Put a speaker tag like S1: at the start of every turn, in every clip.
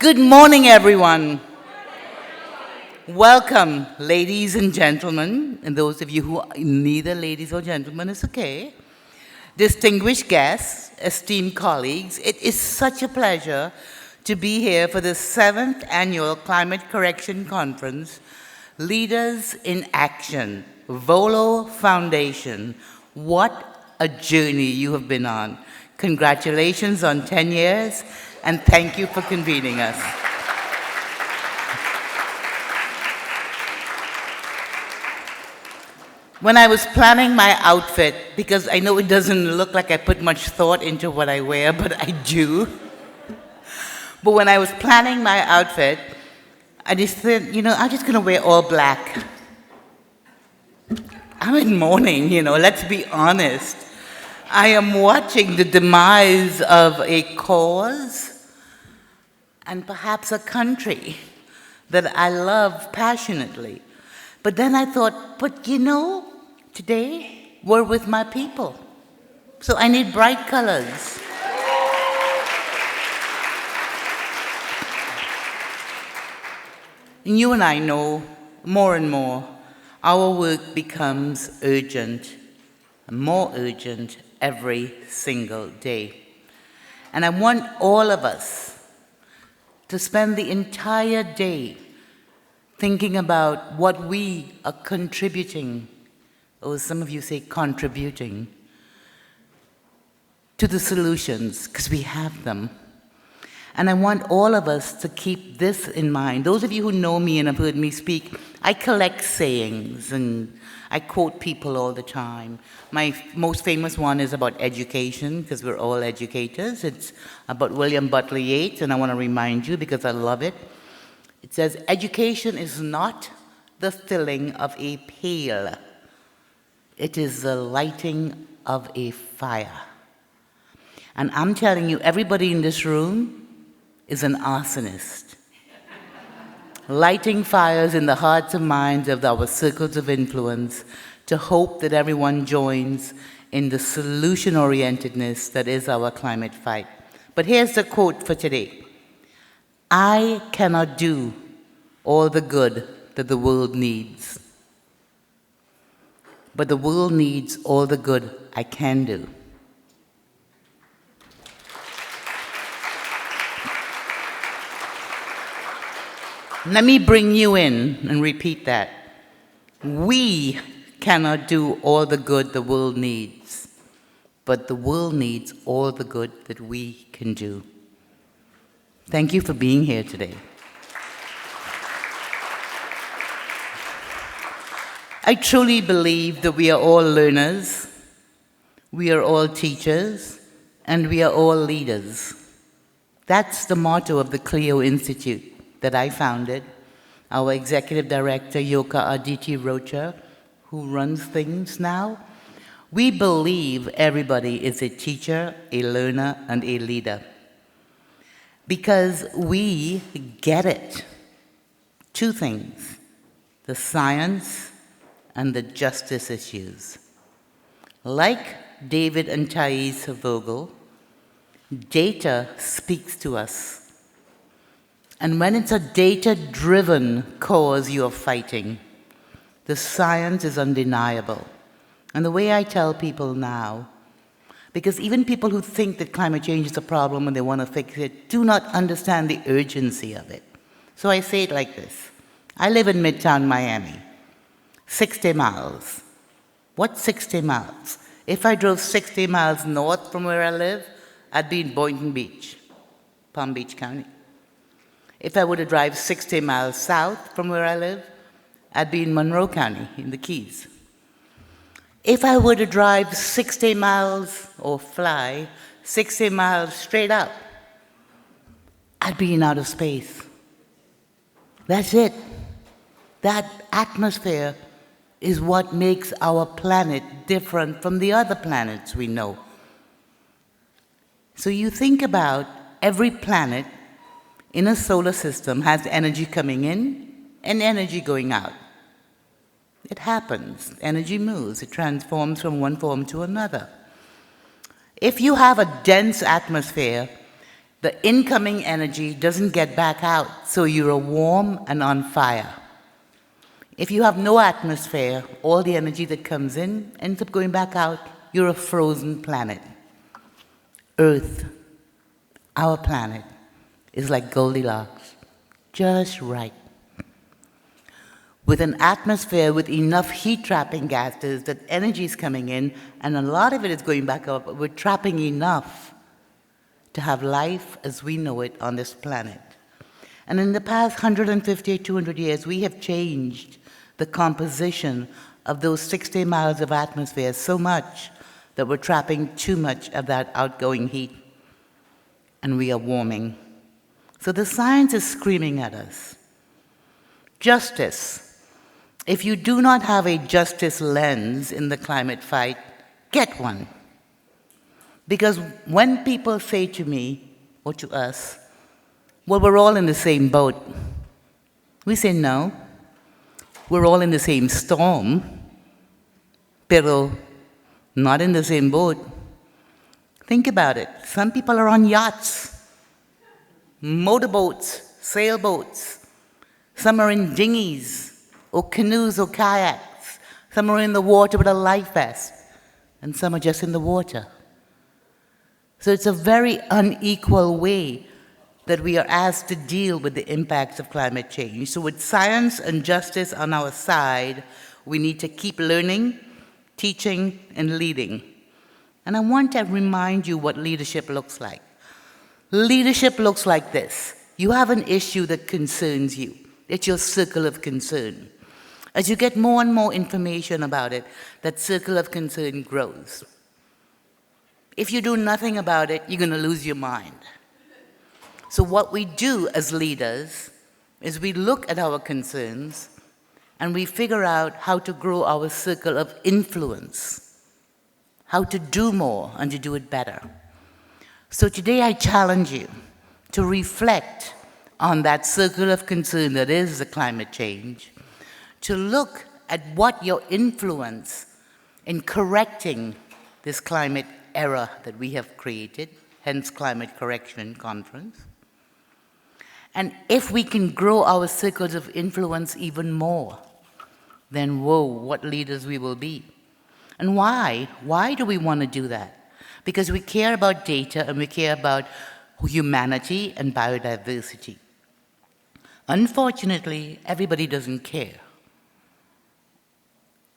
S1: Good morning, everyone. Welcome, ladies and gentlemen, and those of you who are neither ladies or gentlemen, it's okay. Distinguished guests, esteemed colleagues, it is such a pleasure to be here for the 7th Annual Climate Correction Conference, Leaders in Action, VoLo Foundation. What a journey you have been on. Congratulations on 10 years, and thank you for convening us. When I was planning my outfit, because I know it doesn't look like I put much thought into what I wear, but I do. But when I was planning my outfit, I just said, I'm just going to wear all black. I'm in mourning, let's be honest. I am watching the demise of a cause and perhaps a country that I love passionately. But then I thought, today we're with my people. So I need bright colors. And you and I know more and more our work becomes urgent, more urgent every single day. And I want all of us to spend the entire day thinking about what we are contributing, or some of you say contributing, to the solutions, because we have them. And I want all of us to keep this in mind. Those of you who know me and have heard me speak, I collect sayings and I quote people all the time. My most famous one is about education, because we're all educators. It's about William Butler Yeats, and I want to remind you because I love it. It says, education is not the filling of a pail. It is the lighting of a fire. And I'm telling you, everybody in this room is an arsonist. Lighting fires in the hearts and minds of our circles of influence to hope that everyone joins in the solution-orientedness that is our climate fight. But here's the quote for today. I cannot do all the good that the world needs, but the world needs all the good I can do. Let me bring you in and repeat that. We cannot do all the good the world needs, but the world needs all the good that we can do. Thank you for being here today. I truly believe that we are all learners, we are all teachers, and we are all leaders. That's the motto of the CLEO Institute that I founded. Our executive director, Yoka Aditi Rocha, who runs things now. We believe everybody is a teacher, a learner, and a leader. Because we get it. Two things, the science and the justice issues. Like David and Thais Vogel, data speaks to us. And when it's a data-driven cause you are fighting, the science is undeniable. And the way I tell people now, because even people who think that climate change is a problem and they want to fix it, do not understand the urgency of it. So I say it like this. I live in Midtown Miami, 60 miles. What's 60 miles? If I drove 60 miles north from where I live, I'd be in Boynton Beach, Palm Beach County. If I were to drive 60 miles south from where I live, I'd be in Monroe County, in the Keys. If I were to drive 60 miles, or fly 60 miles straight up, I'd be in outer space. That's it. That atmosphere is what makes our planet different from the other planets we know. So you think about every planet in a solar system has energy coming in and energy going out. It happens. Energy moves. It transforms from one form to another. If you have a dense atmosphere, the incoming energy doesn't get back out, so you're warm and on fire. If you have no atmosphere, all the energy that comes in ends up going back out. You're a frozen planet. Earth, our planet, is like Goldilocks, just right. With an atmosphere with enough heat-trapping gases that energy is coming in, and a lot of it is going back up, but we're trapping enough to have life as we know it on this planet. And in the past 150, 200 years, we have changed the composition of those 60 miles of atmosphere so much that we're trapping too much of that outgoing heat, and we are warming. So the science is screaming at us. Justice. If you do not have a justice lens in the climate fight, get one. Because when people say to me, or to us, well, we're all in the same boat, we say no. We're all in the same storm, pero not in the same boat. Think about it. Some people are on yachts, motorboats, sailboats. Some are in dinghies, or canoes, or kayaks. Some are in the water with a life vest, and some are just in the water. So it's a very unequal way that we are asked to deal with the impacts of climate change. So with science and justice on our side, we need to keep learning, teaching, and leading. And I want to remind you what leadership looks like. Leadership looks like this. You have an issue that concerns you. It's your circle of concern. As you get more and more information about it, that circle of concern grows. If you do nothing about it, you're going to lose your mind. So what we do as leaders is we look at our concerns and we figure out how to grow our circle of influence, how to do more and to do it better. So today I challenge you to reflect on that circle of concern that is the climate change, to look at what your influence in correcting this climate error that we have created, hence Climate Correction Conference. And if we can grow our circles of influence even more, then whoa, what leaders we will be. And why? Why do we want to do that? Because we care about data and we care about humanity and biodiversity. Unfortunately, everybody doesn't care.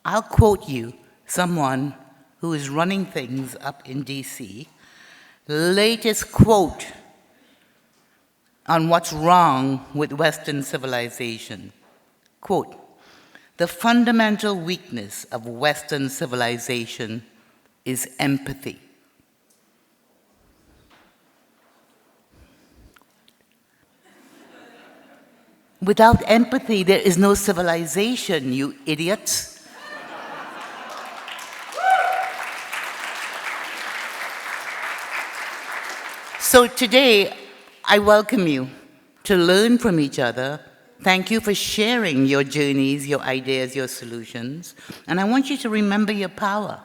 S1: I'll quote you someone who is running things up in DC, latest quote on what's wrong with Western civilization. Quote, "The fundamental weakness of Western civilization is empathy." Without empathy, there is no civilization, you idiots. So today, I welcome you to learn from each other. Thank you for sharing your journeys, your ideas, your solutions. And I want you to remember your power.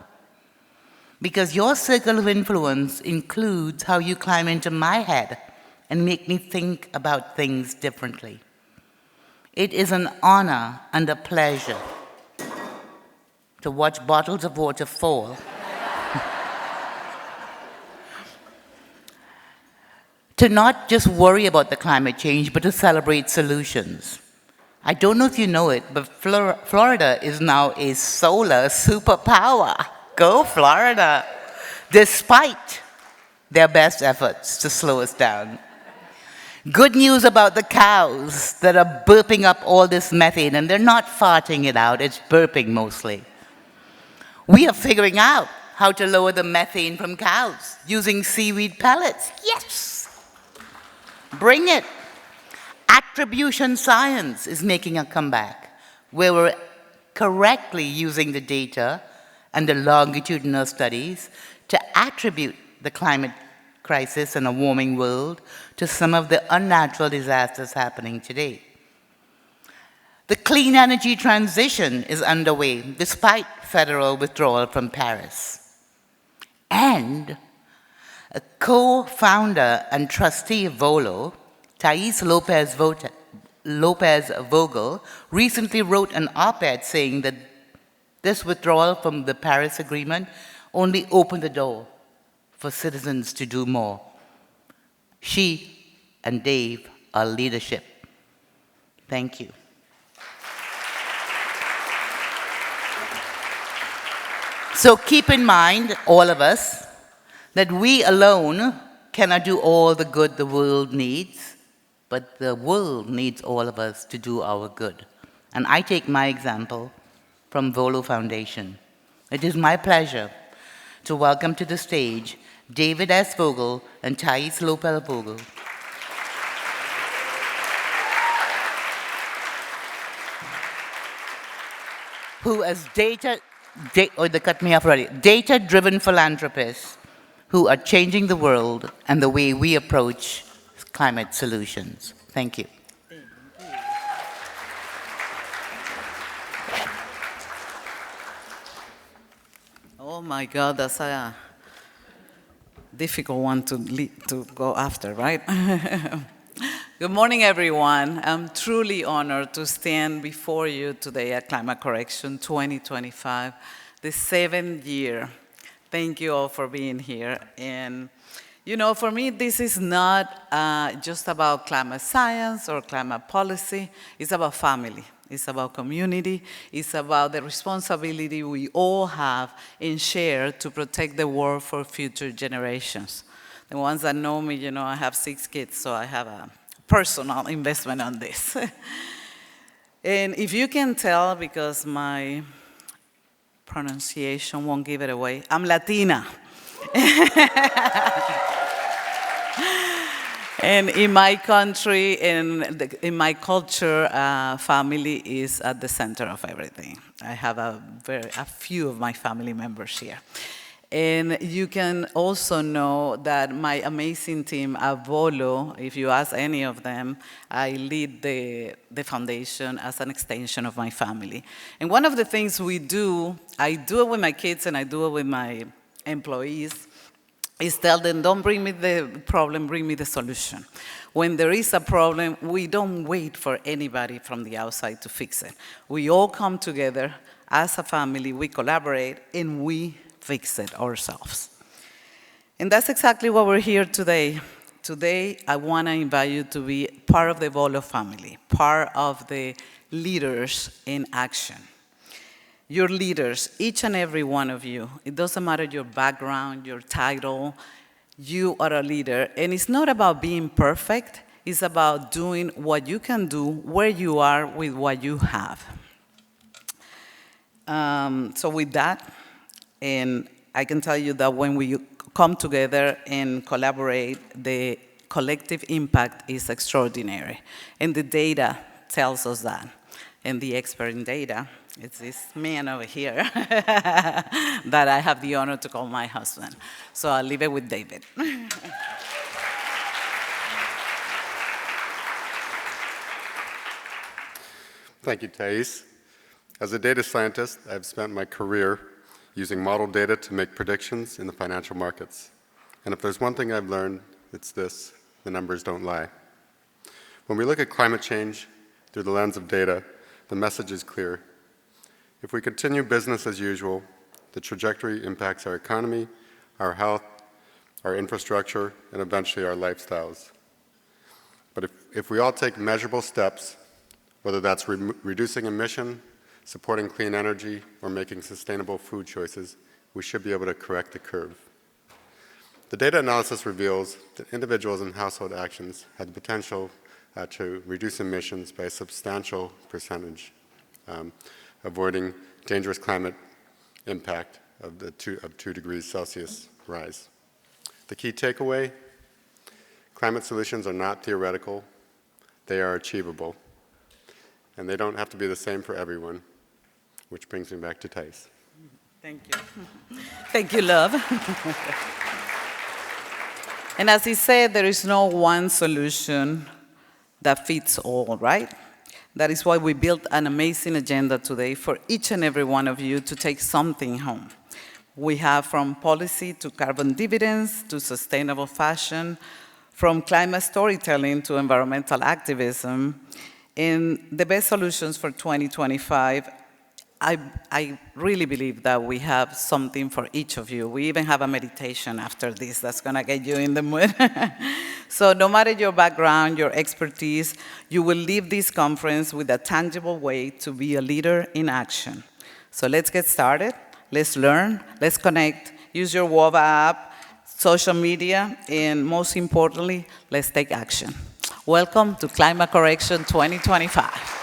S1: Because your circle of influence includes how you climb into my head and make me think about things differently. It is an honor and a pleasure to watch bottles of water fall. To not just worry about the climate change, but to celebrate solutions. I don't know if you know it, but Florida is now a solar superpower. Go Florida! Despite their best efforts to slow us down. Good news about the cows that are burping up all this methane, and they're not farting it out, it's burping mostly. We are figuring out how to lower the methane from cows using seaweed pellets. Yes! Bring it. Attribution science is making a comeback, where we're correctly using the data and the longitudinal studies to attribute the climate crisis and a warming world to some of the unnatural disasters happening today. The clean energy transition is underway despite federal withdrawal from Paris. And A co-founder and trustee of VoLo, Thais Lopez Vogel, recently wrote an op-ed saying that this withdrawal from the Paris Agreement only opened the door for citizens to do more. She and Dave are leadership. Thank you. So keep in mind, all of us, that we alone cannot do all the good the world needs, but the world needs all of us to do our good. And I take my example from VoLo Foundation. It is my pleasure to welcome to the stage David S. Vogel and Thais Lopez Vogel. Who as they cut me off already, data-driven philanthropists who are changing the world and the way we approach climate solutions. Thank you.
S2: Oh my God, that's a difficult one to go after, right? Good morning, everyone. I'm truly honored to stand before you today at Climate Correction 2025, the 7th year. Thank you all for being here. And, you know, for me, this is not just about climate science or climate policy. It's about family. It's about community. It's about the responsibility we all have and share to protect the world for future generations. The ones that know me, you know, I have 6 kids, so I have a personal investment on this. And if you can tell, because my pronunciation won't give it away, I'm Latina. And in my country, in my culture, family is at the center of everything. I have a few of my family members here. And you can also know that my amazing team at VoLo, if you ask any of them, I lead the foundation as an extension of my family. And one of the things we do, I do it with my kids and I do it with my employees, is tell them, don't bring me the problem, bring me the solution. When there is a problem, we don't wait for anybody from the outside to fix it. We all come together as a family, we collaborate, and we fix it ourselves. And that's exactly what we're here today. Today, I want to invite you to be part of the VoLo family, part of the leaders in action. Your leaders, each and every one of you, it doesn't matter your background, your title, you are a leader. And it's not about being perfect, it's about doing what you can do where you are with what you have. So with that, and I can tell you that when we come together and collaborate, the collective impact is extraordinary. And the data tells us that. And the expert in data, it's this man over here that I have the honor to call my husband. So I'll leave it with David.
S3: Thank you, Thais. As a data scientist, I've spent my career using model data to make predictions in the financial markets. And if there's one thing I've learned, it's this: the numbers don't lie. When we look at climate change through the lens of data, the message is clear. If we continue business as usual, the trajectory impacts our economy, our health, our infrastructure, and eventually our lifestyles. But if we all take measurable steps, whether that's reducing emission, supporting clean energy, or making sustainable food choices, we should be able to correct the curve. The data analysis reveals that individuals and household actions have the potential to reduce emissions by a substantial percentage, avoiding dangerous climate impact of 2 degrees Celsius rise. The key takeaway: climate solutions are not theoretical, they are achievable. And they don't have to be the same for everyone, which brings me back to Thais.
S2: Thank you. Thank you, love. And as he said, there is no one solution that fits all, right? That is why we built an amazing agenda today for each and every one of you to take something home. We have from policy to carbon dividends to sustainable fashion, from climate storytelling to environmental activism. And the best solutions for 2025, I really believe that we have something for each of you. We even have a meditation after this that's going to get you in the mood. So no matter your background, your expertise, you will leave this conference with a tangible way to be a leader in action. So let's get started. Let's learn. Let's connect. Use your WOVA app, social media, and most importantly, let's take action. Welcome to Climate Correction 2025.